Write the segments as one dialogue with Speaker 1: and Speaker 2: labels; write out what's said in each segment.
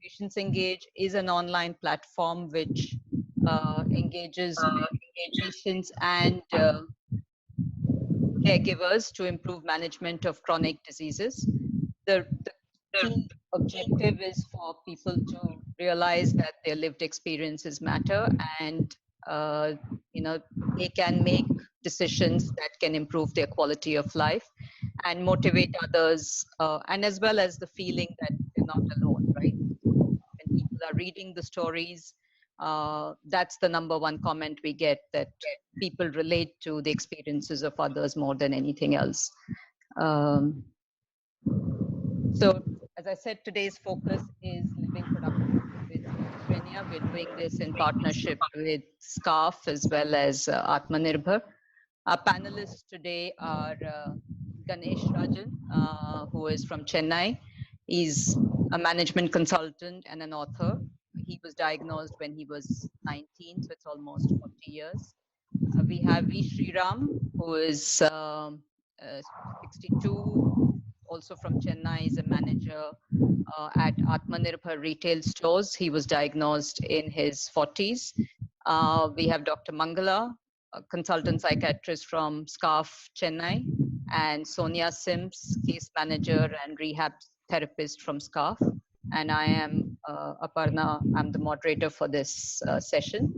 Speaker 1: Patients Engage is an online platform which engages patients and caregivers to improve management of chronic diseases. The key objective is for people to realize that their lived experiences matter, and they can make decisions that can improve their quality of life and motivate others, and as well as the feeling that they're not alone, right? When people are reading the stories, that's the number one comment we get, that people relate to the experiences of others more than anything else. So, as I said, today's focus is living productively with schizophrenia. We're doing this in partnership with SCARF as well as Atmanirbhar. Our panelists today are Ganesh Rajan, who is from Chennai. He's a management consultant and an author. He was diagnosed when he was 19, so it's almost 40 years. We have Sriram, who is 62, also from Chennai, is a manager at Atmanirbhar retail stores. He was diagnosed in his 40s. We have Dr. Mangala, a consultant psychiatrist from SCARF Chennai, and Sonia Sims, case manager and rehab therapist from SCARF. And I am Aparna. I'm the moderator for this session.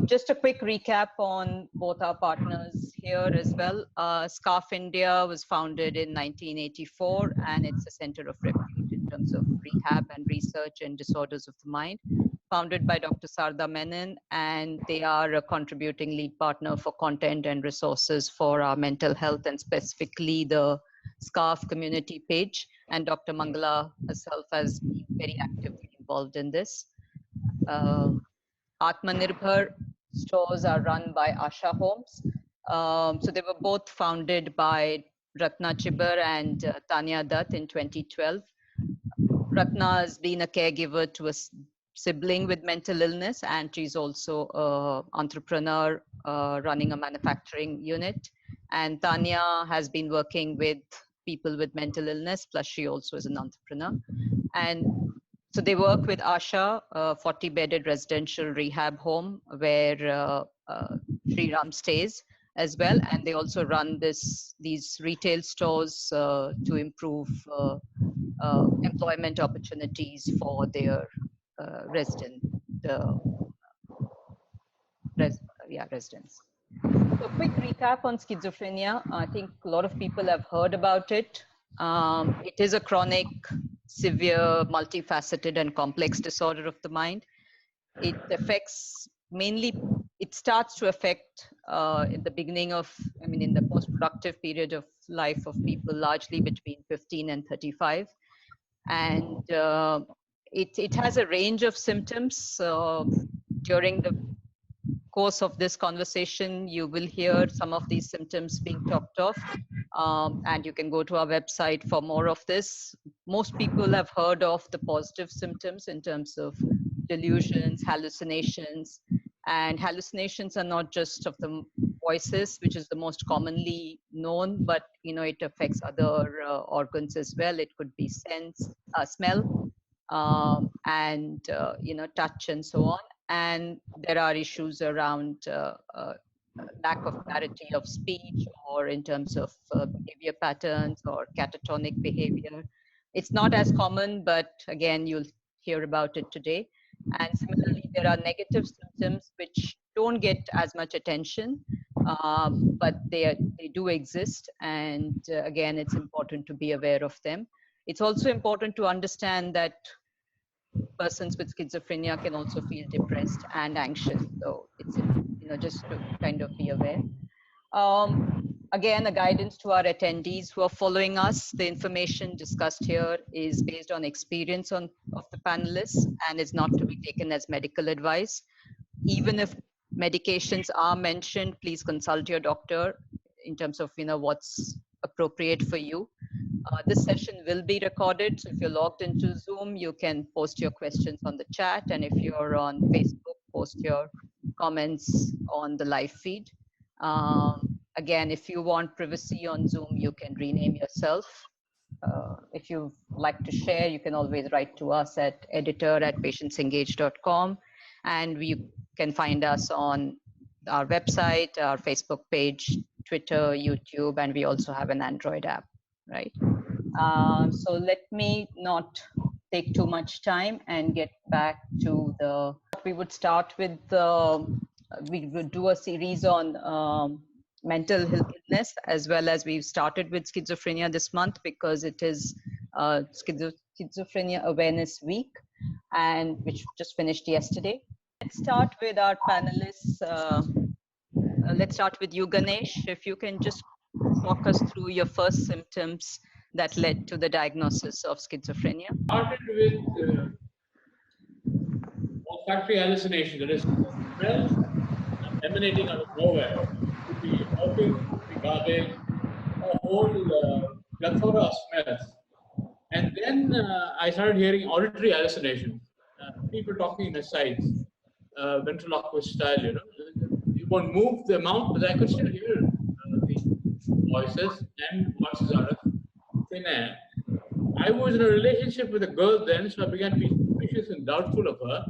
Speaker 1: Just a quick recap on both our partners here as well. SCARF India was founded in 1984, and it's a center of refuge in terms of rehab and research in disorders of the mind, founded by Dr. Sarda Menon, and they are a contributing lead partner for content and resources for our mental health, and specifically the SCARF community page. And Dr. Mangala herself has been very actively involved in this. Atmanirbhar stores are run by Asha Homes. So they were both founded by Ratna Chibar and Tanya Dutt in 2012. Ratna has been a caregiver to a sibling with mental illness, and she's also an entrepreneur running a manufacturing unit. And Tanya has been working with people with mental illness, plus she also is an entrepreneur. And so they work with Asha, a 40-bedded residential rehab home where Sriram stays as well. And they also run these retail stores to improve employment opportunities for their residents. So quick recap on schizophrenia. I think a lot of people have heard about it. It is a chronic, severe, multifaceted and complex disorder of the mind. It affects mainly, it starts to affect in the beginning of, in the post-productive period of life of people, largely between 15 and 35. And it has a range of symptoms. During the course of this conversation, you will hear some of these symptoms being talked of, and you can go to our website for more of this. Most people have heard of the positive symptoms in terms of delusions, hallucinations, and hallucinations are not just of the voices, which is the most commonly known, but it affects other organs as well. It could be smell, and touch and so on. And there are issues around lack of clarity of speech, or in terms of behavior patterns or catatonic behavior. It's not as common, but again, you'll hear about it today. And similarly, there are negative symptoms which don't get as much attention, but they do exist. And again, it's important to be aware of them. It's also important to understand that persons with schizophrenia can also feel depressed and anxious. So it's, just to kind of be aware. Again, a guidance to our attendees who are following us. The information discussed here is based on experience of the panelists and is not to be taken as medical advice. Even if medications are mentioned, please consult your doctor in terms of what's appropriate for you. This session will be recorded, so if you're logged into Zoom, you can post your questions on the chat, and if you're on Facebook, post your comments on the live feed. Again, if you want privacy on Zoom, you can rename yourself. If you'd like to share, you can always write to us at editor@patientsengage.com. And you can find us on our website, our Facebook page, Twitter, YouTube, and we also have an Android app, right? So let me not take too much time and get back to the, we would start with, we would do a series on mental illness, as well as we've started with schizophrenia this month because it is Schizophrenia Awareness Week, and which just finished yesterday. Let's start with our panelists. Let's start with you, Ganesh. If you can just walk us through your first symptoms that led to the diagnosis of schizophrenia.
Speaker 2: Started with olfactory hallucination. That is, smells emanating out of nowhere. It could be perfume, it could be garbage, a whole plethora of smells. And then I started hearing auditory hallucinations. People talking in asides, ventriloquist style, you know. You won't move the mouth, but I could still hear the voices and voices out of thin air. I was in a relationship with a girl then, so I began to be suspicious and doubtful of her.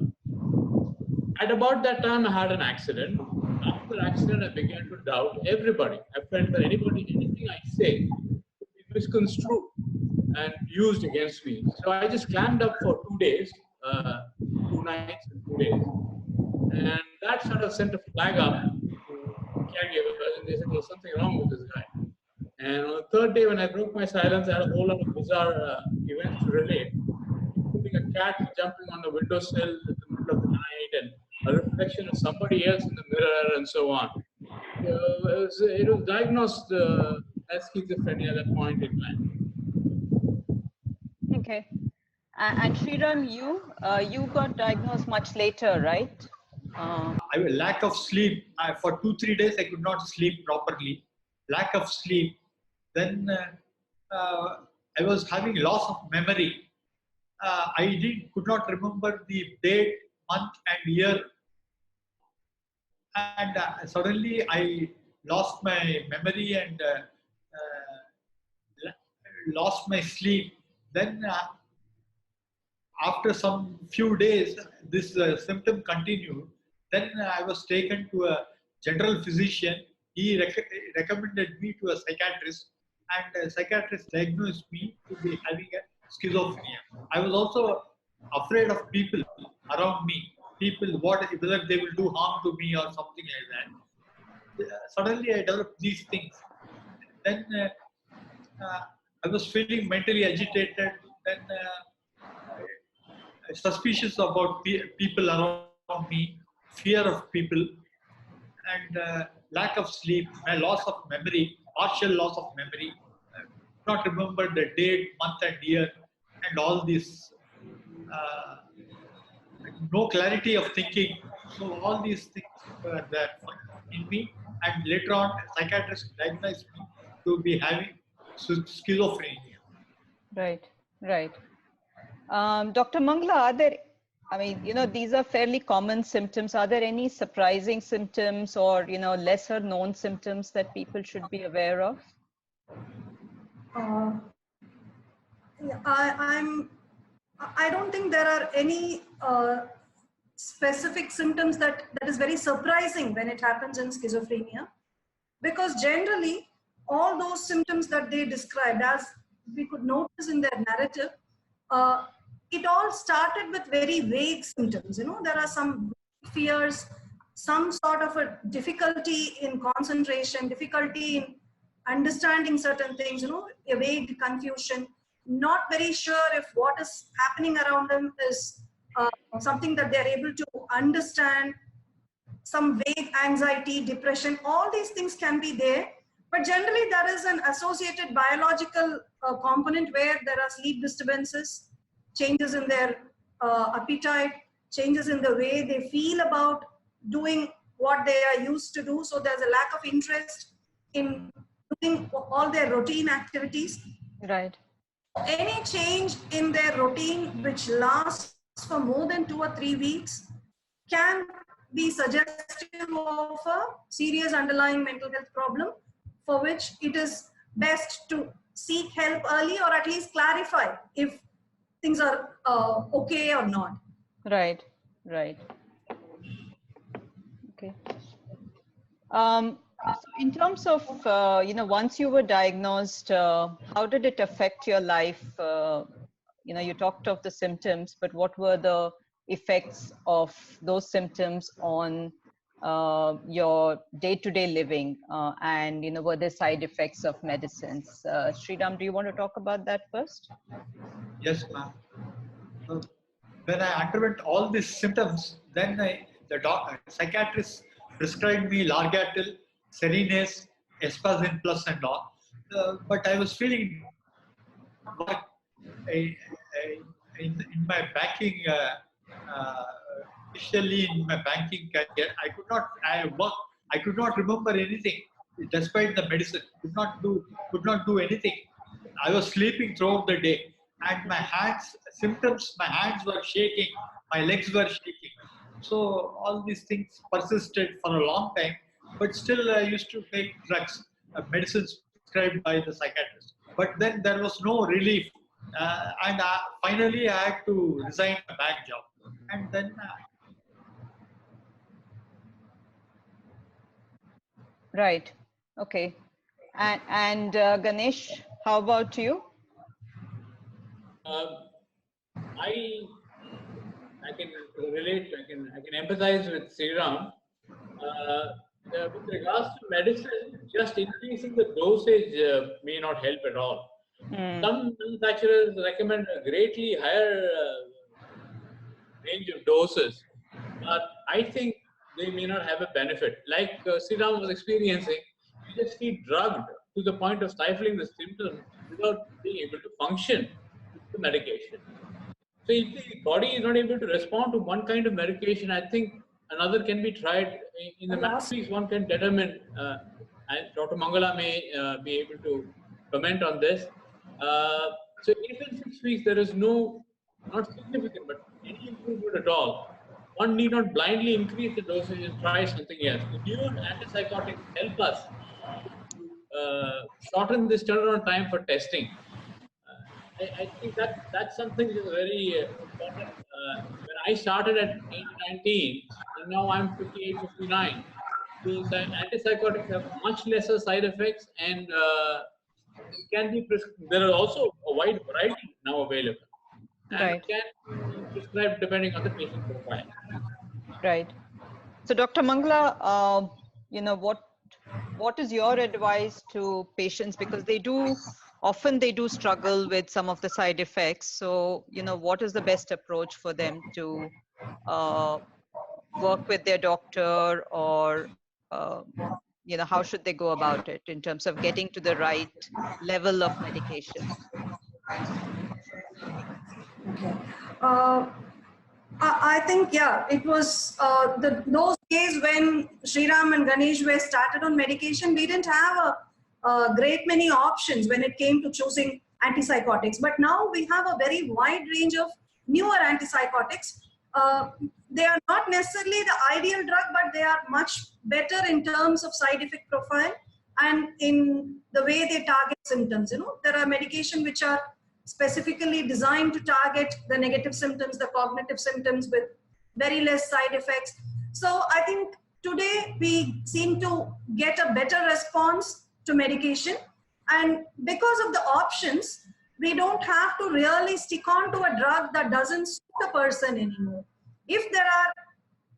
Speaker 2: At about that time, I had an accident. After the accident, I began to doubt everybody. I felt that anything I say could be misconstrued and used against me. So I just clammed up for 2 days, 2 nights and 2 days. And that sort of sent a flag up to caregivers, and they said there's something wrong with this guy. And on the third day, when I broke my silence, I had a whole lot of bizarre events to relate, including a cat jumping on the windowsill in the middle of the night, and a reflection of somebody else in the mirror, and so on. It was diagnosed as schizophrenia at that point in time.
Speaker 1: Okay. And Sriram, you got diagnosed much later, right?
Speaker 3: I have a lack of sleep. For 2-3 days, I could not sleep properly. Lack of sleep. Then I was having loss of memory. I could not remember the date, month, and year. And suddenly I lost my memory and lost my sleep. Then after some few days, this symptom continued. Then I was taken to a general physician. He recommended me to a psychiatrist, and a psychiatrist diagnosed me to be having a schizophrenia. I was also afraid of people around me. People, whether they will do harm to me or something like that. Suddenly I developed these things. Then I was feeling mentally agitated. Then suspicious about people around me, fear of people, and lack of sleep, my loss of memory, partial loss of memory, not remember the date, month, and year, and all this. No clarity of thinking. So all these things were there in me, and later on, a psychiatrist diagnosed me to be having schizophrenia.
Speaker 1: Right, right. Dr. Mangala, are there, I mean, you know, these are fairly common symptoms. Are there any surprising symptoms or, you know, lesser known symptoms that people should be aware of?
Speaker 4: I don't think there are any specific symptoms that is very surprising when it happens in schizophrenia, because generally all those symptoms that they described, as we could notice in their narrative, it all started with very vague symptoms. You know, there are some fears, some sort of a difficulty in concentration, difficulty in understanding certain things, you know, a vague confusion, not very sure if what is happening around them is something that they're able to understand, some vague anxiety, depression, all these things can be there. But generally there is an associated biological component where there are sleep disturbances, changes in their appetite, changes in the way they feel about doing what they are used to do. So there's a lack of interest in doing all their routine activities.
Speaker 1: Right.
Speaker 4: Any change in their routine which lasts for more than 2 or 3 weeks can be suggestive of a serious underlying mental health problem, for which it is best to seek help early, or at least clarify if things are okay or not.
Speaker 1: Right, right. Okay. So in terms of, once you were diagnosed, how did it affect your life? You talked of the symptoms, but what were the effects of those symptoms on your day-to-day living? And, were there side effects of medicines? Sriram, do you want to talk about that first?
Speaker 3: Yes, ma'am. When I underwent all these symptoms, then the psychiatrist prescribed me Largatil, Serenase, Espazin Plus and all. But I was feeling work in my banking, initially in my banking career, I could not remember anything despite the medicine. Could not do anything. I was sleeping throughout the day, and my hands were shaking, my legs were shaking. So all these things persisted for a long time, but still I used to take drugs, medicines prescribed by the psychiatrist. But then there was no relief, and finally I had to resign my bank job, and then.
Speaker 1: Right. Okay. And Ganesh, how about you?
Speaker 2: I can relate. I can empathize with Sriram. With regards to medicine, just increasing the dosage may not help at all. Some manufacturers recommend a greatly higher range of doses, but I think they may not have a benefit. Like Sriram was experiencing, you just feel drugged to the point of stifling the symptoms without being able to function with the medication. So if the body is not able to respond to one kind of medication, I think another can be tried. In the matrix, one can determine, and Dr. Mangala may be able to comment on this. So if in 6 weeks there is not significant, but any improvement at all, one need not blindly increase the dosage and try something else. The new antipsychotics help us to shorten this turnaround time for testing. I think that's something that is very important. When I started at age 19, and now I'm 58, 59, the antipsychotics have much lesser side effects, and it can be there are also a wide variety now available, and
Speaker 1: Right.
Speaker 2: can be prescribed depending on the patient profile.
Speaker 1: Right. So, Dr. Mangala, what is your advice to patients, because they do struggle with some of the side effects? So, what is the best approach for them to work with their doctor, or how should they go about it in terms of getting to the right level of medication?
Speaker 4: Okay. I think, yeah, it was those days when Sriram and Ganesh were started on medication, we didn't have a great many options when it came to choosing antipsychotics. But now we have a very wide range of newer antipsychotics. They are not necessarily the ideal drug, but they are much better in terms of side effect profile and in the way they target symptoms. There are medications which are specifically designed to target the negative symptoms, the cognitive symptoms, with very less side effects. So I think today we seem to get a better response to medication, and because of the options, we don't have to really stick on to a drug that doesn't suit the person anymore. If there are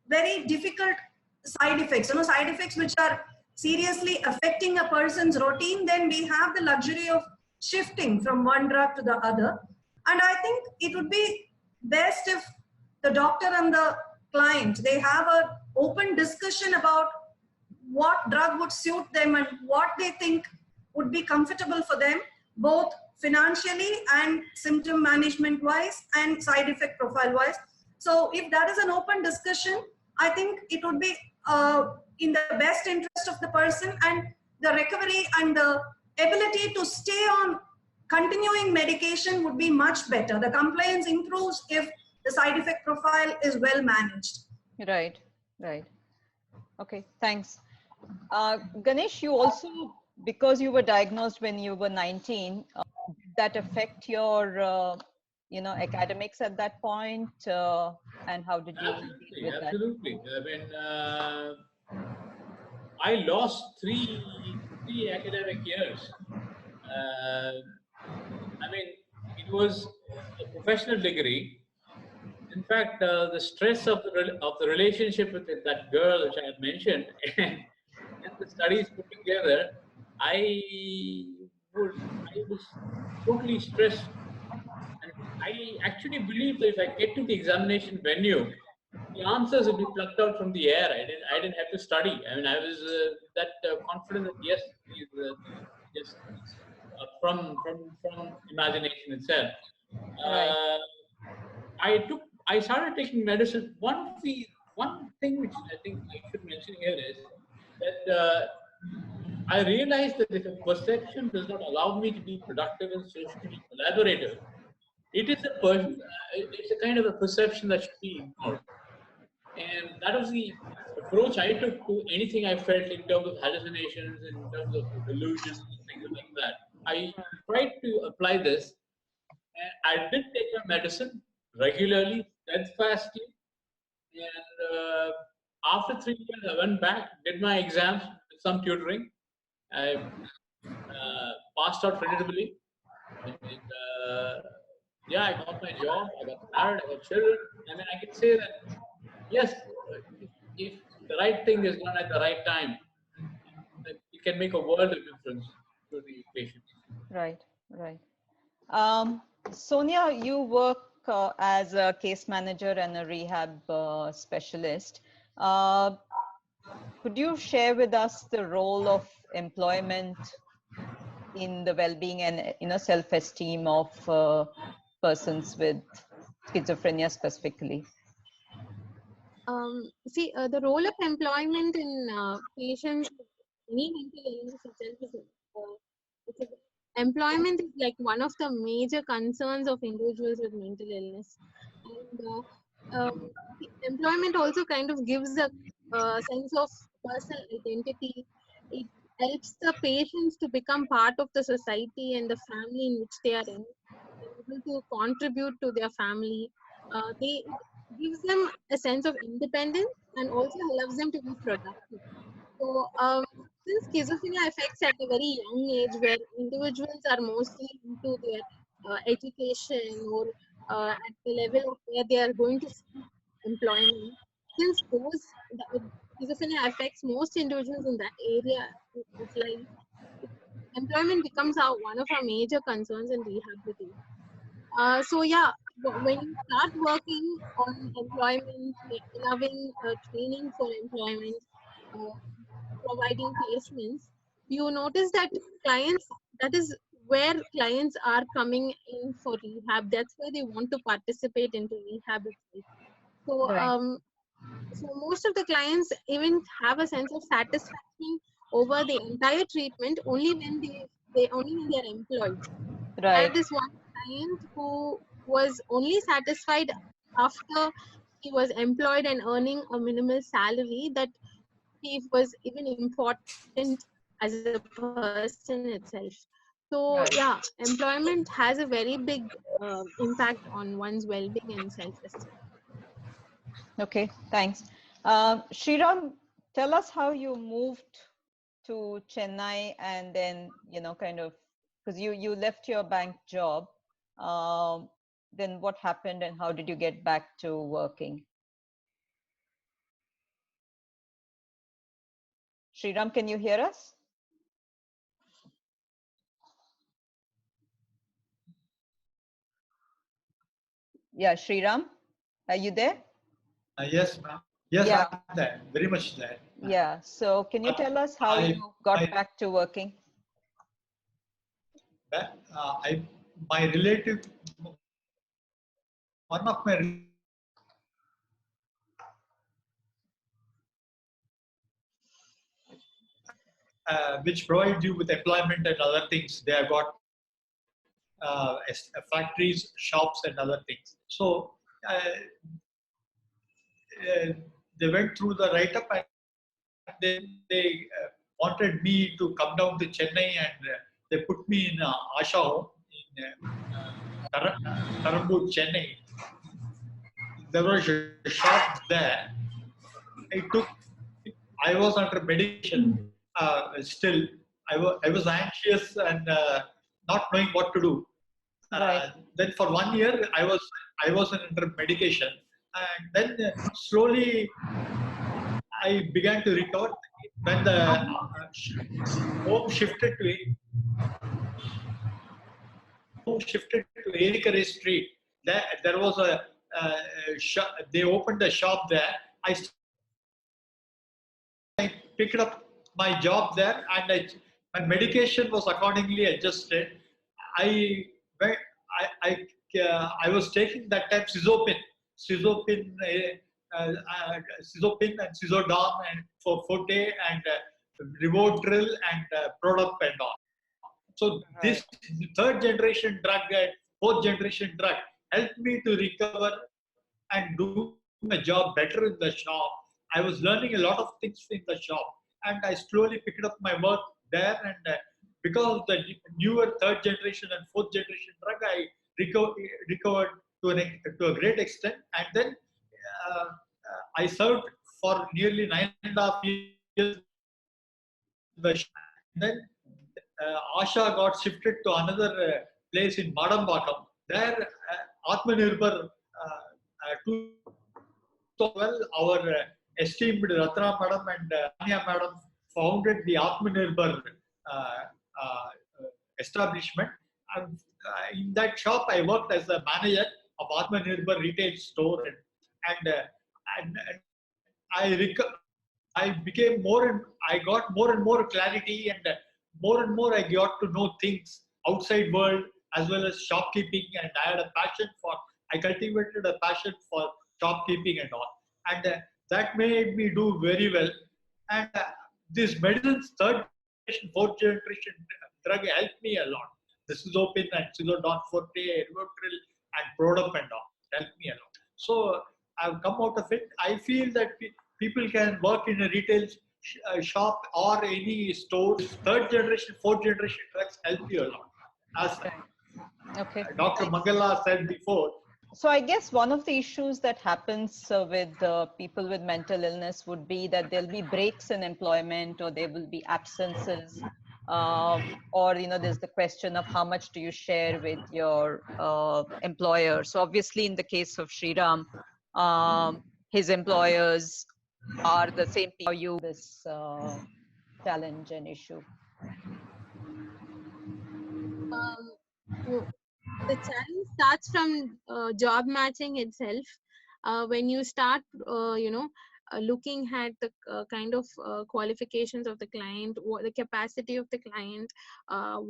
Speaker 4: very difficult side effects, side effects which are seriously affecting a person's routine, then we have the luxury of shifting from one drug to the other. And I think it would be best if the doctor and the client, they have an open discussion about what drug would suit them and what they think would be comfortable for them, both financially and symptom management wise and side effect profile wise. So if that is an open discussion, I think it would be in the best interest of the person, and the recovery and the ability to stay on continuing medication would be much better. The compliance improves if the side effect profile is well managed.
Speaker 1: Right, right. Okay, thanks. Ganesh, you also because you were diagnosed when you were 19, did that affect your, academics at that point? And how did you deal with that?
Speaker 2: Absolutely. I mean, I lost three academic years. I mean, it was a professional degree. In fact, the stress of the relationship with that girl, which I had mentioned, and the studies put together, I I was totally stressed, and I actually believed that if I get to the examination venue, the answers would be plucked out from the air. I didn't have to study. I mean, I was that confident that yes, just from imagination itself.
Speaker 1: Right.
Speaker 2: Uh, I started taking medicine. One thing which I think I should mention here is that I realized that if a perception does not allow me to be productive and socially collaborative, it's a kind of a perception that should be ignored. And that was the approach I took to anything I felt in terms of hallucinations, in terms of delusions, things like that. I tried to apply this, and I did take my medicine regularly, steadfastly. And after 3 years, I went back, did my exams with some tutoring. I passed out creditably. And yeah, I got my job, I got married, I got children. I mean, I can say that yes, if the right thing is done at the right time, that it can make a world of difference to the patient.
Speaker 1: Right, right. Sonia, you work as a case manager and a rehab specialist. Could you share with us the role of employment in the well-being and self-esteem of persons with schizophrenia specifically?
Speaker 5: See, the role of employment in patients with any mental illness itself is it's employment is like one of the major concerns of individuals with mental illness, and employment also kind of gives a sense of personal identity. It helps the patients to become part of the society and the family in which they are in. They're able to contribute to their family. They gives them a sense of independence and also allows them to be productive. So, since schizophrenia affects at a very young age, where individuals are mostly into their education or at the level of where they are going to seek employment, since schizophrenia affects most individuals in that area of life, employment becomes one of our major concerns in rehabilitation. So yeah, when you start working on employment, allowing training for employment, uh, providing placements, you notice that clients, that is where clients are coming in for rehab. That's where they want to participate into rehab itself. So
Speaker 1: Right.
Speaker 5: so most of the clients even have a sense of satisfaction over the entire treatment only when they only when they are employed. I
Speaker 1: Right.
Speaker 5: had this one client who was only satisfied after he was employed and earning a minimal salary, that he was even important as a person itself. So
Speaker 1: Right.
Speaker 5: yeah, employment has a very big impact on one's well-being and self-esteem.
Speaker 1: Okay, thanks. Sriram, tell us how you moved to Chennai and then, kind of, because you left your bank job. Then what happened and how did you get back to working? Sriram, can you hear us? Yeah, Sriram, are you there?
Speaker 3: Yes, ma'am. Yes,
Speaker 1: Yeah.
Speaker 3: I'm there. Very much there.
Speaker 1: Yeah. So can you tell us how you got back to working?
Speaker 3: My relative, one of my which provide you with employment and other things. They have got factories, shops, and other things. So they went through the write-up and then they wanted me to come down to Chennai, and they put me in Asha home in Tarambur, Chennai. There was a shop there. I was under medication still. I was anxious and not knowing what to do.
Speaker 1: Right.
Speaker 3: Then for 1 year, I was under medication, and then slowly I began to recover. When the home shifted to Erikare Street, there was they opened a shop there. I picked up my job there, and my medication was accordingly adjusted. I went- I was taking that time Sizopin, Sizopin and Sizodon and for Forte and Rivotril and Prodap and all. So this third generation drug and fourth generation drug helped me to recover and do my job better in the shop. I was learning a lot of things in the shop, and I slowly picked up my work there. And because of the newer third generation and fourth generation drug, I recovered to a great extent. And then I served for nearly 9.5 years. Then Asha got shifted to another place in Madambakam. There, Atmanirbhar, 2012, our esteemed Ratna Madam and Sonia Madam founded the Atmanirbhar establishment. And, in that shop, I worked as a manager of Atmanirbhar retail store, and I became I got more and more clarity, and more I got to know things outside world as well as shopkeeping, and I cultivated a passion for shopkeeping and all, and that made me do very well. And this medicine's third generation, fourth generation drug helped me a lot. This is open and Silodon Forte, Rivotril and Prodap and all helped me a lot. So I've come out of it. I feel that people can work in a retail shop or any store. Third generation, fourth generation drugs help you a lot. As Dr. Mangala said before.
Speaker 1: So I guess one of the issues that happens with people with mental illness would be that there'll be breaks in employment, or there will be absences, or there's the question of how much do you share with your employer. So obviously in the case of Sriram, his employers are the same people. How you this challenge and issue?
Speaker 5: The challenge starts from job matching itself. When you start, looking at the kind of qualifications of the client, what the capacity of the client,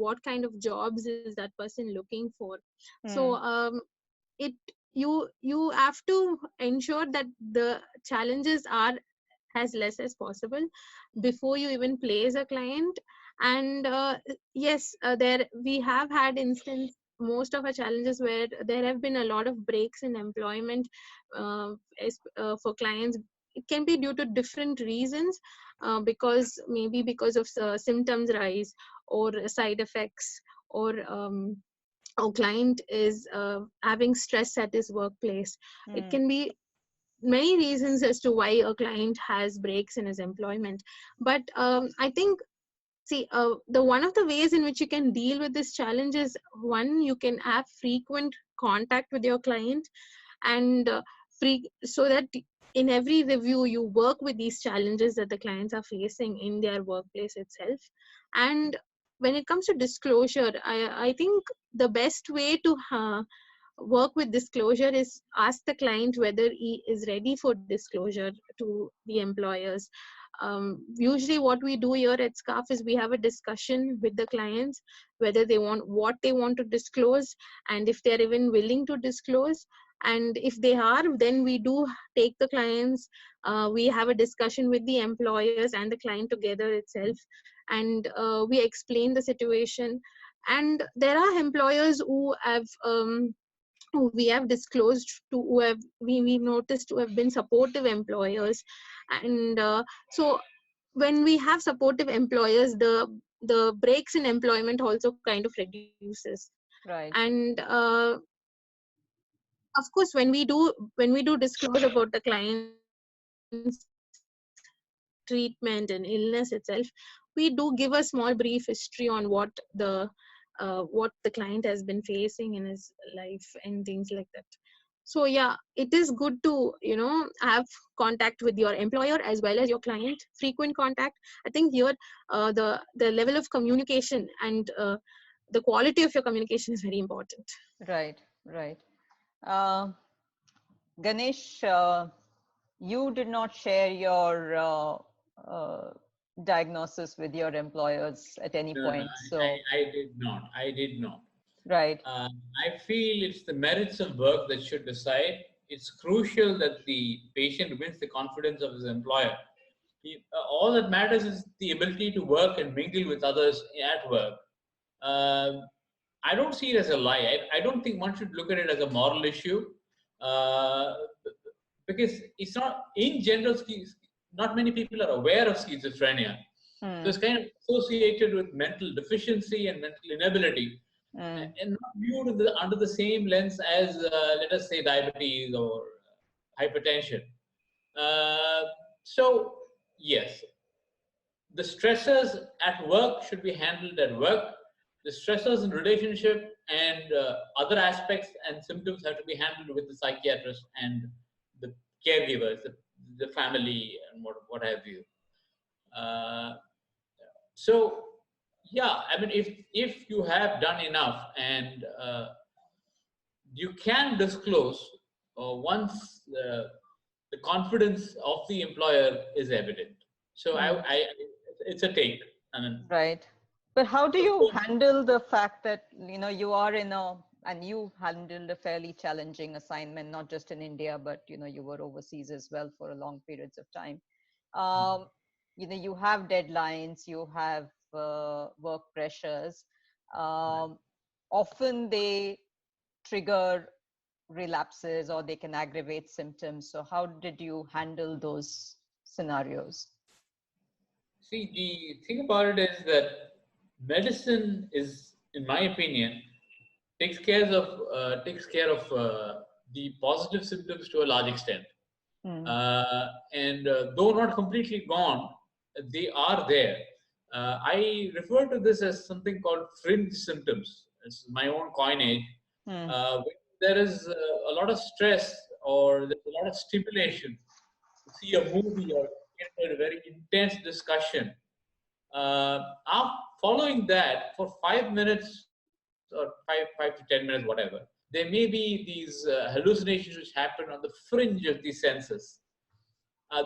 Speaker 5: what kind of jobs is that person looking for. So you have to ensure that the challenges are as less as possible before you even place a client. And yes, there we have had most of our challenges where there have been a lot of breaks in employment for clients. It can be due to different reasons, because of symptoms rise or side effects, or our client is having stress at his workplace. It can be many reasons as to why a client has breaks in his employment. But I think, the one of the ways in which you can deal with this challenge is, one, you can have frequent contact with your client, and so that in every review you work with these challenges that the clients are facing in their workplace itself. And when it comes to disclosure, I think the best way to work with disclosure is ask the client whether he is ready for disclosure to the employers. Usually what we do here at SCARF is we have a discussion with the clients whether what they want to disclose, and if they're even willing to disclose. And if they are, then we do take the clients, we have a discussion with the employers and the client together itself, and we explain the situation. And there are employers who we have disclosed to, who have we noticed to have been supportive employers. And so when we have supportive employers, the breaks in employment also kind of reduces.
Speaker 1: Right.
Speaker 5: And of course, when we do disclose about the client's treatment and illness itself, we do give a small brief history on what the client has been facing in his life and things like that. So yeah, it is good to have contact with your employer as well as your client, frequent contact. I think here the level of communication and the quality of your communication is very important.
Speaker 1: Right. Right. Ganesh, you did not share your diagnosis with your employers at any
Speaker 2: No, no,
Speaker 1: point. So,
Speaker 2: I did not. I did not.
Speaker 1: right.
Speaker 2: I feel it's the merits of work that should decide. It's crucial that the patient wins the confidence of his employer. All that matters is the ability to work and mingle with others at work. Um I don't see it as a lie. I don't think one should look at it as a moral issue, uh, because it's not, in general, not many people are aware of schizophrenia. So it's kind of associated with mental deficiency and mental inability, and not viewed under the same lens as, let us say, diabetes or hypertension. Uh, so, yes, the stressors at work should be handled at work. The stressors in relationship and other aspects and symptoms have to be handled with the psychiatrist and the caregivers, the family, and what have you. Uh, so, yeah, I mean, if you have done enough and you can disclose once the confidence of the employer is evident. So, it's a take. I mean,
Speaker 1: Right. But how do you handle the fact that, you are and you handled a fairly challenging assignment, not just in India, but, you were overseas as well for a long periods of time. You have deadlines, you have work pressures. Often they trigger relapses or they can aggravate symptoms. So how did you handle those scenarios?
Speaker 2: see, the thing about it is that medicine is, in my opinion, takes care of the positive symptoms to a large extent. And though not completely gone, they are there. I refer to this as something called fringe symptoms. It's my own coinage. When there is a lot of stress or there's a lot of stimulation, to see a movie or get a very intense discussion. Following that, for 5 minutes or five to 10 minutes, whatever, there may be these hallucinations which happen on the fringe of the senses.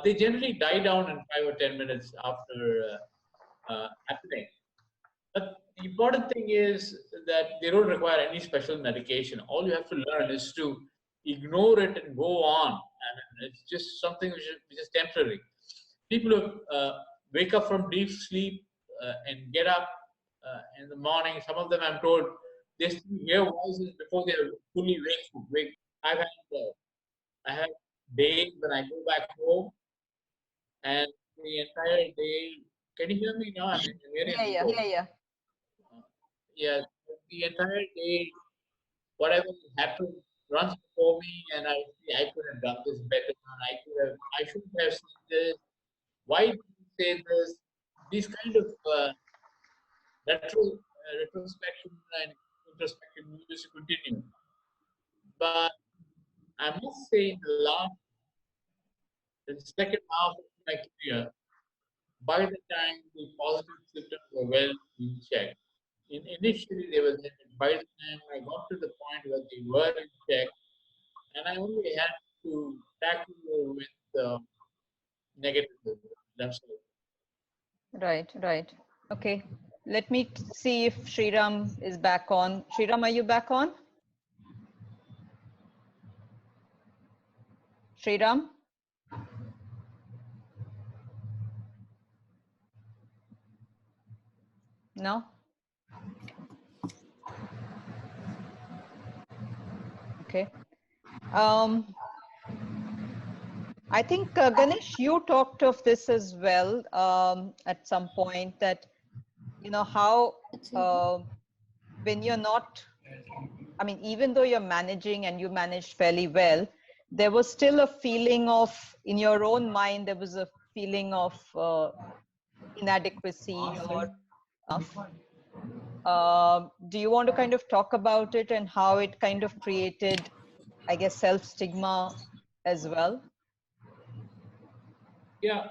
Speaker 2: They generally die down in 5 or 10 minutes after happening. But the important thing is that they don't require any special medication. All you have to learn is to ignore it and go on. I mean, it's just something which is temporary. People who wake up from deep sleep and get up in the morning, some of them, I'm told, they still hear voices before they are fully wake. I have days when I go back home and the entire day. Can you hear me now? I'm very low.
Speaker 1: Yeah.
Speaker 2: Yeah, the entire day, whatever happened runs before me, and I see I could have done this better. I should have said this. Why did you say this? These kind of retrospection and introspection used to continue. But I must say, the second half of my career, by the time the positive symptoms were well in check, initially they were there, but by the time I got to the point where they were in check, and I only had to tackle with negative themselves.
Speaker 1: Right. Okay. Let me see if Sriram is back on. Sriram, are you back on? Sriram? No? Okay. I think, Ganesh, you talked of this as well at some point, that, you know, how when you're not, I mean, even though you're managing and you managed fairly well, there was still a feeling of, in your own mind, there was a feeling of inadequacy or enough. Do you want to kind of talk about it and how it kind of created, I guess, self-stigma as well?
Speaker 2: Yeah,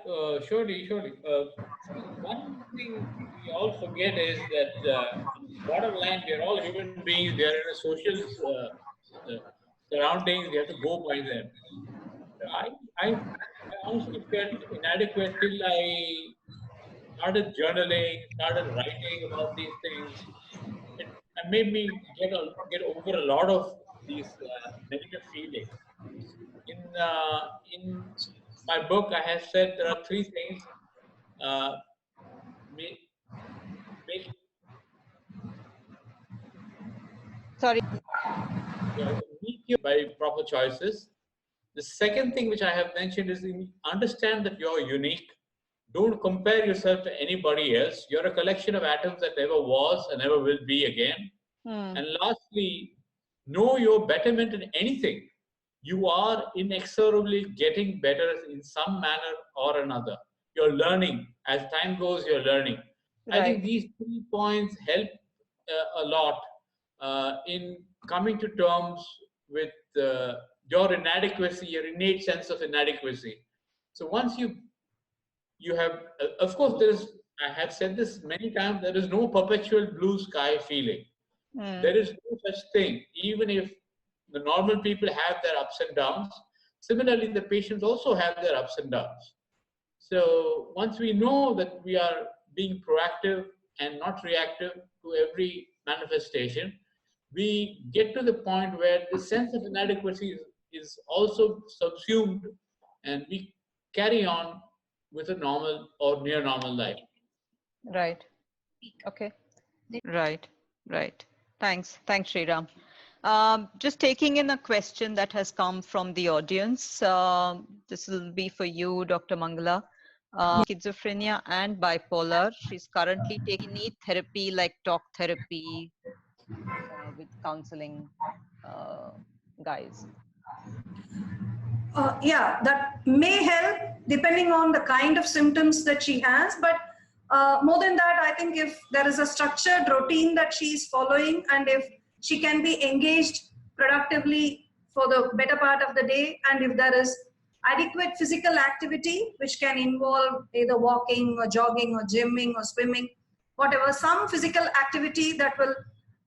Speaker 2: surely. One thing we all forget is that bottom line, we are all human beings. We are in a social surroundings. We have to go by them. I honestly felt inadequate till I started journaling, started writing about these things. It made me get over a lot of these negative feelings. In my book, I have said there are three things: uh, make, make
Speaker 1: Sorry.
Speaker 2: meet you by proper choices. The second thing which I have mentioned is understand that you're unique. Don't compare yourself to anybody else. You're a collection of atoms that never was and never will be again. And lastly, know your betterment in anything. You are inexorably getting better in some manner or another. You're learning. As time goes, you're learning. I think
Speaker 1: Right.
Speaker 2: these 3 points help a lot in coming to terms with your inadequacy, your innate sense of inadequacy. So once you have, of course, I have said this many times, there is no perpetual blue sky feeling. There is no such thing. Even if the normal people have their ups and downs, similarly, the patients also have their ups and downs. So once we know that we are being proactive and not reactive to every manifestation, we get to the point where the sense of inadequacy is also subsumed, and we carry on with a normal or near normal life.
Speaker 1: Right. Okay. Right. Thanks, Sriram. Just taking in a question that has come from the audience. This will be for you, Dr. Mangala. Schizophrenia and bipolar. She's currently taking therapy like talk therapy with counseling guys.
Speaker 4: Yeah, that may help depending on the kind of symptoms that she has. But more than that, I think if there is a structured routine that she's following, and if she can be engaged productively for the better part of the day, and if there is adequate physical activity, which can involve either walking or jogging or gymming or swimming, whatever, some physical activity that will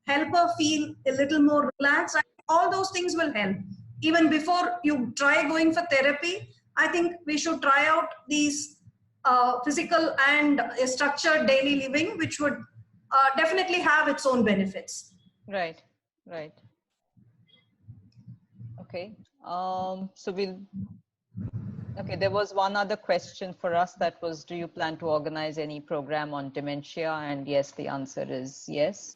Speaker 4: help her feel a little more relaxed, all those things will help. Even before you try going for therapy, I think we should try out these physical and structured daily living, which would definitely have its own benefits.
Speaker 1: Right. Okay. Okay, there was one other question for us that was, do you plan to organize any program on dementia? And yes, the answer is yes.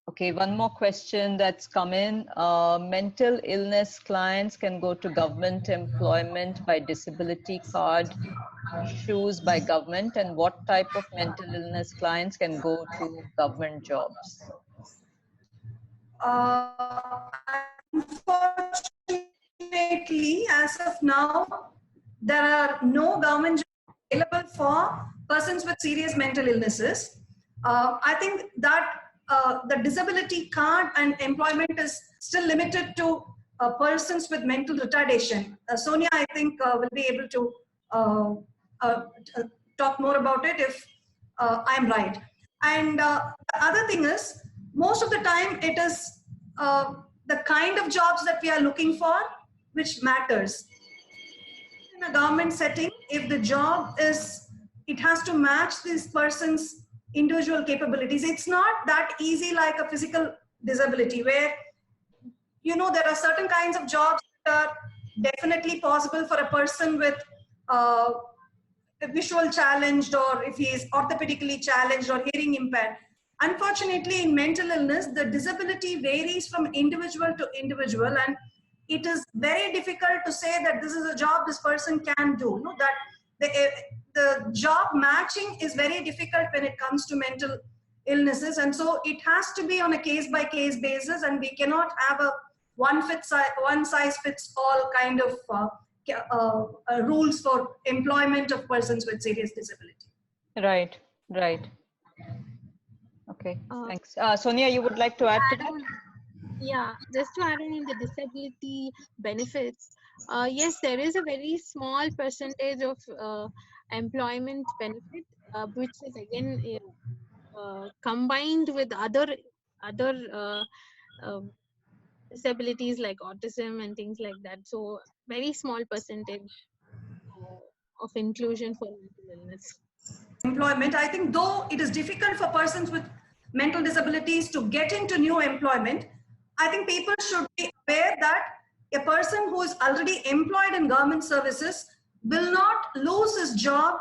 Speaker 1: Okay, one more question that's come in. Mental illness clients can go to government employment by disability card issues by government, and what type of mental illness clients can go to government jobs?
Speaker 4: Unfortunately, as of now, there are no government jobs available for persons with serious mental illnesses. I think that the disability card and employment is still limited to persons with mental retardation. Sonia, I think, will be able to talk more about it if I'm right. And the other thing is, most of the time it is the kind of jobs that we are looking for which matters. In a government setting, if the job is, it has to match this person's individual capabilities. It's not that easy like a physical disability where, you know, there are certain kinds of jobs that are definitely possible for a person with a visual challenged, or if he is orthopedically challenged or hearing impaired. Unfortunately, in mental illness, the disability varies from individual to individual, and it is very difficult to say that this is a job this person can do. No, that the job matching is very difficult when it comes to mental illnesses, and so it has to be on a case-by-case basis, and we cannot have a one size fits all kind of rules for employment of persons with serious disability.
Speaker 1: Right, right. Okay, thanks. Sonia, you would like to add to that?
Speaker 5: Yeah, just to add on in the disability benefits, yes, there is a very small percentage of employment benefit, which is again combined with other disabilities like autism and things like that. So very small percentage of inclusion for mental illness.
Speaker 4: Employment, I think, though it is difficult for persons with mental disabilities to get into new employment, I think people should be aware that a person who is already employed in government services will not lose his job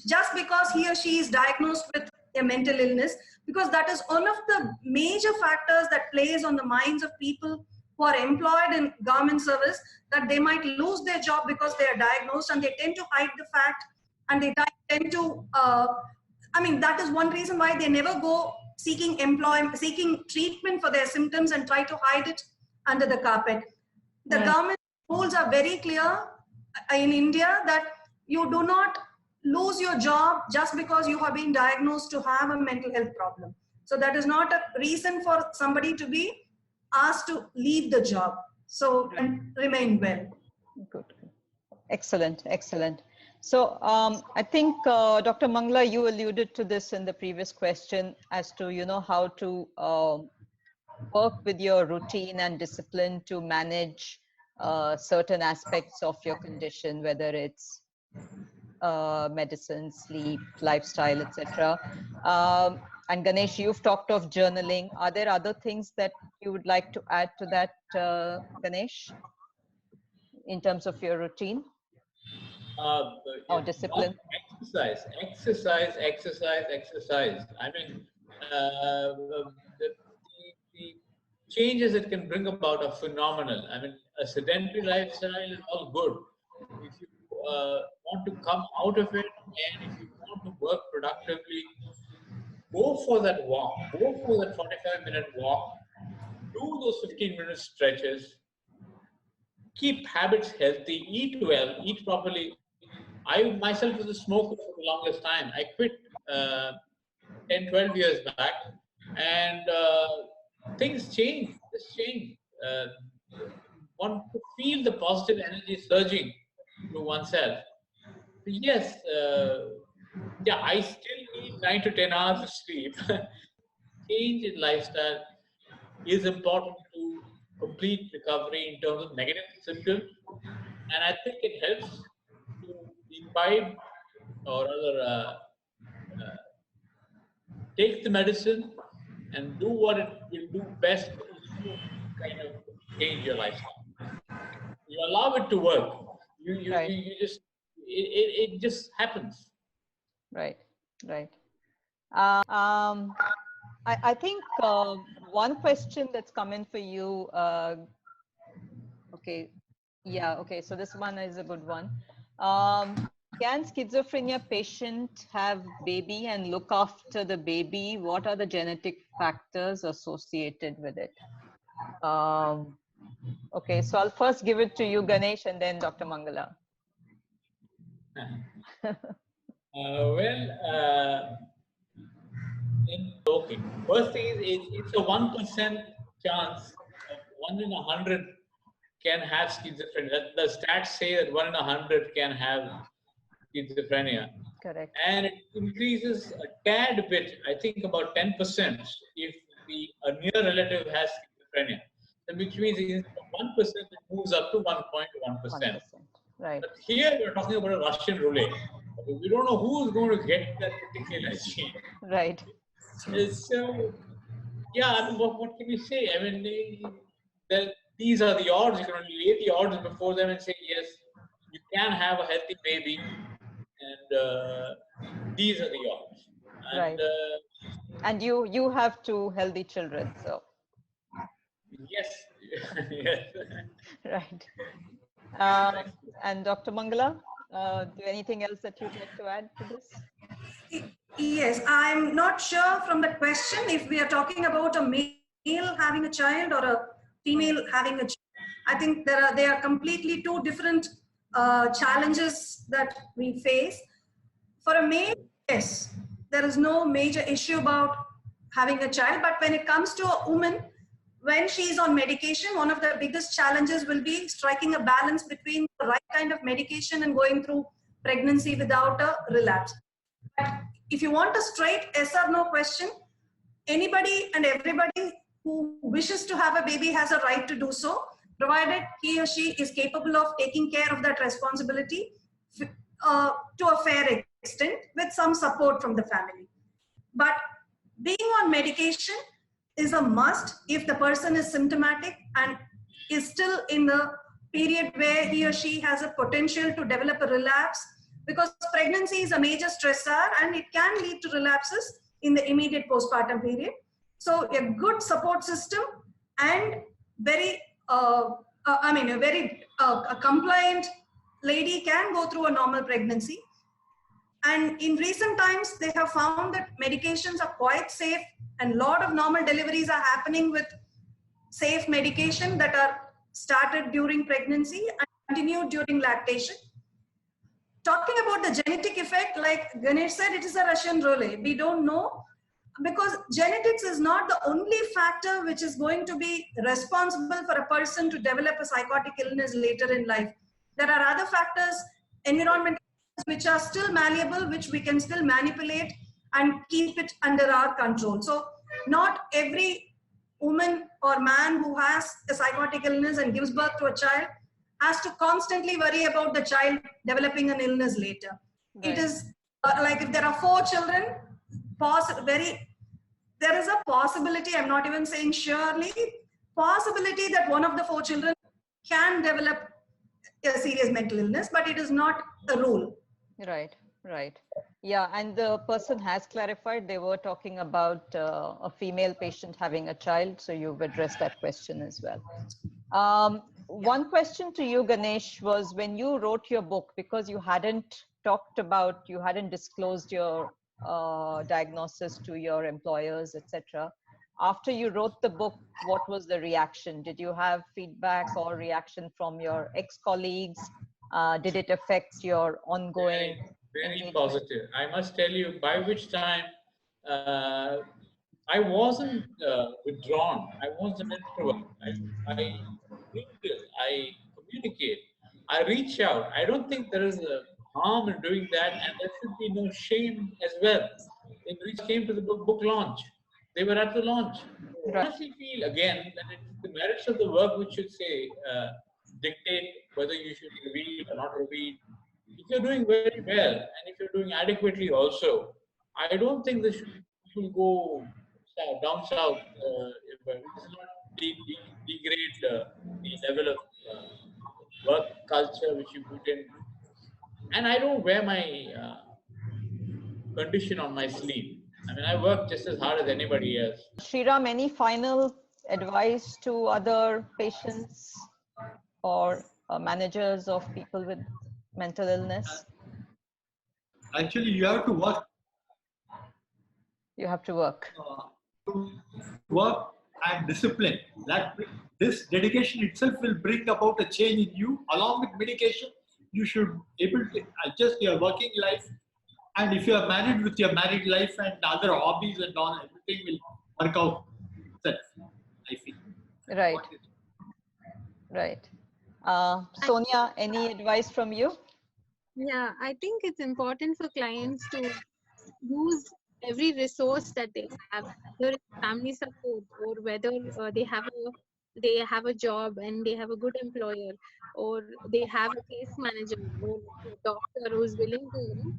Speaker 4: just because he or she is diagnosed with a mental illness, because that is one of the major factors that plays on the minds of people who are employed in government service, that they might lose their job because they are diagnosed, and they tend to hide the fact, and they tend to I mean, that is one reason why they never go seeking employment, seeking treatment for their symptoms, and try to hide it under the carpet. The government rules are very clear in India that you do not lose your job just because you have been diagnosed to have a mental health problem. So that is not a reason for somebody to be asked to leave the job. So and remain well.
Speaker 1: Good. Excellent, excellent. So I think Dr. Mangala, you alluded to this in the previous question as to, you know, how to work with your routine and discipline to manage certain aspects of your condition, whether it's medicine, sleep, lifestyle, etc. And Ganesh, you've talked of journaling. Are there other things that you would like to add to that, Ganesh, in terms of your routine or discipline?
Speaker 2: Exercise. I mean, the changes it can bring about are phenomenal. I mean, a sedentary lifestyle is all good. If you want to come out of it, and if you want to work productively, go for that walk. Go for that 45-minute walk. Do those 15-minute stretches. Keep habits healthy. Eat well. Eat properly. I myself was a smoker for the longest time. I quit 10, 12 years back, and things change. Just change. One to feel the positive energy surging through oneself. Yes, yeah, I still need 9 to 10 hours of sleep. Change in lifestyle is important to complete recovery in terms of negative symptoms, and I think it helps to imbibe or rather take the medicine and do what it will do best to kind of change your lifestyle. You allow it to work. You just it just happens.
Speaker 1: Right, right. I think one question that's come in for you, okay, yeah, okay, so this one is a good one. Can schizophrenia patient have baby and look after the baby? What are the genetic factors associated with it? Okay, so I'll first give it to you, Ganesh, and then Dr. Mangala.
Speaker 2: Okay. First thing is it's a 1% chance of 1 in 100 can have schizophrenia. The stats say that 1 in 100 can have schizophrenia.
Speaker 1: Correct.
Speaker 2: And it increases a tad bit, I think about 10%, if a near relative has schizophrenia. Which means from 1% it moves up to 1.1%.
Speaker 1: Right.
Speaker 2: But here we're talking about a Russian roulette. We don't know who's going to get that particular gene.
Speaker 1: Right.
Speaker 2: So, yeah, I mean, what can you say? I mean, these are the odds. You can only lay the odds before them and say, yes, you can have a healthy baby, and these are the odds. And,
Speaker 1: right. And you have 2 healthy children, so.
Speaker 2: Yes, Yes.
Speaker 1: Right. And Dr. Mangala, do anything else that you'd like to add to this?
Speaker 4: Yes, I'm not sure from the question if we are talking about a male having a child or a female having a child. I think they are completely two different challenges that we face. For a male, yes, there is no major issue about having a child, but when it comes to a woman, when she is on medication, one of the biggest challenges will be striking a balance between the right kind of medication and going through pregnancy without a relapse. But if you want a straight yes or no question, anybody and everybody who wishes to have a baby has a right to do so, provided he or she is capable of taking care of that responsibility to a fair extent with some support from the family. But being on medication is a must if the person is symptomatic and is still in the period where he or she has a potential to develop a relapse, because pregnancy is a major stressor and it can lead to relapses in the immediate postpartum period. So a good support system and a compliant lady can go through a normal pregnancy. And in recent times, they have found that medications are quite safe and a lot of normal deliveries are happening with safe medication that are started during pregnancy and continued during lactation. Talking about the genetic effect, like Ganesh said, it is a Russian roulette. We don't know, because genetics is not the only factor which is going to be responsible for a person to develop a psychotic illness later in life. There are other factors, environmental, which are still malleable, which we can still manipulate and keep it under our control. So not every woman or man who has a psychotic illness and gives birth to a child has to constantly worry about the child developing an illness later. Right. It is like if there are 4 children, there is a possibility, I'm not even saying surely, possibility that one of the 4 children can develop a serious mental illness, but it is not a rule.
Speaker 1: Right, right. Yeah, and the person has clarified they were talking about a female patient having a child, so you've addressed that question as well. One question to you, Ganesh, was when you wrote your book, because you hadn't disclosed your diagnosis to your employers, etc. After you wrote the book, what was the reaction? Did you have feedback or reaction from your ex-colleagues? Did it affect your ongoing?
Speaker 2: Very positive. I must tell you, by which time I wasn't withdrawn. I was an introvert. I mingle, I communicate, I reach out. I don't think there is a harm in doing that, and there should be no shame as well. They came to the book launch. They were at the launch. I honestly feel again that it's the merits of the work which should say dictate whether you should reveal or not reveal. If you're doing very well and if you're doing adequately also, I don't think this should go down south. It does not degrade the level of work culture which you put in. And I don't wear my condition on my sleeve. I mean, I work just as hard as anybody else.
Speaker 1: Sriram, any final advice to other patients or managers of people with mental illness?
Speaker 3: Actually, you have to work.
Speaker 1: You have to work.
Speaker 3: Work and discipline. This dedication itself will bring about a change in you. Along with medication, you should able to adjust your working life. And if you are married, with your married life and other hobbies and all, everything will work out itself, I feel.
Speaker 1: Right. Right. Sonia, any advice from you?
Speaker 5: Yeah, I think it's important for clients to use every resource that they have, whether it's family support or whether they have a job and they have a good employer, or they have a case manager or a doctor who's willing to,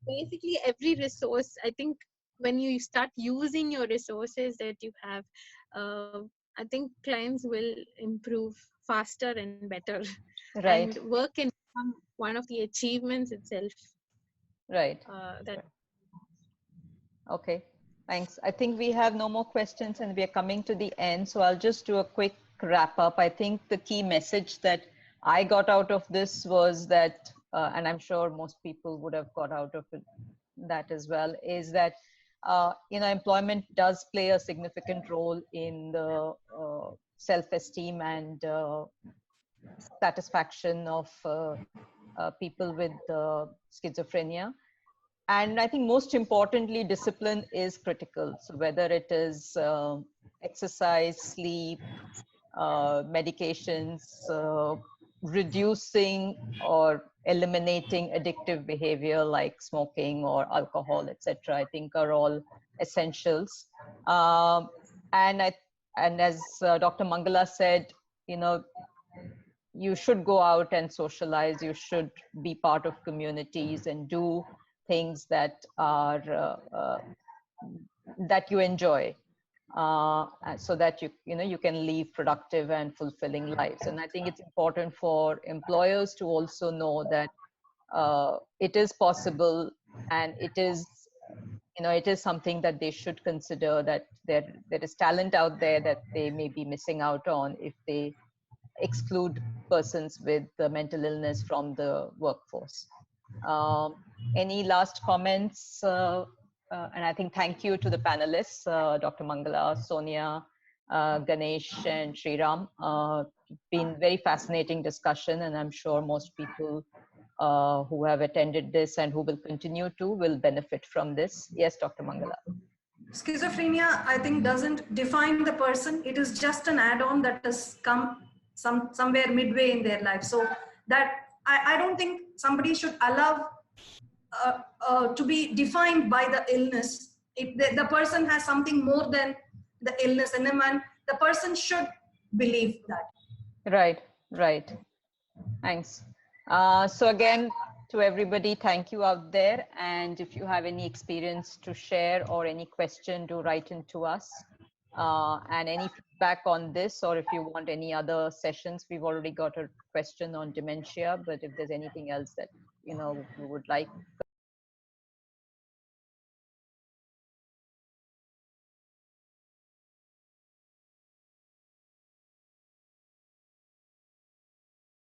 Speaker 5: basically every resource. I think when you start using your resources that you have, I think clients will improve faster and better.
Speaker 1: Right.
Speaker 5: And work can become one of the achievements itself.
Speaker 1: Right. Okay, thanks. I think we have no more questions and we are coming to the end. So I'll just do a quick wrap up. I think the key message that I got out of this was that, and I'm sure most people would have got out of it, that as well, is that employment does play a significant role in the self-esteem and satisfaction of people with schizophrenia. And I think most importantly, discipline is critical. So whether it is exercise, sleep, medications, reducing or eliminating addictive behavior like smoking or alcohol, etc., I think are all essentials. And as Dr. Mangala said, you should go out and socialize. You should be part of communities and do things that are that you enjoy, so that you can live productive and fulfilling lives. And I think it's important for employers to also know that it is possible, and it is something that they should consider, that there is talent out there that they may be missing out on if they exclude persons with mental illness from the workforce. Any last comments? And I think thank you to the panelists, Dr. Mangala, Sonia, Ganesh, and Sriram. Been very fascinating discussion, and I'm sure most people who have attended this and who will continue to will benefit from this. Yes, Dr. Mangala.
Speaker 4: Schizophrenia, I think, doesn't define the person. It is just an add-on that has come somewhere midway in their life. So that I don't think somebody should allow to be defined by the illness. If the person has something more than the illness in him, and the person should believe that.
Speaker 1: Right. Thanks. So again, to everybody, thank you out there. And if you have any experience to share or any question, do write into us. And any feedback on this, or if you want any other sessions, we've already got a question on dementia, but if there's anything else that we would like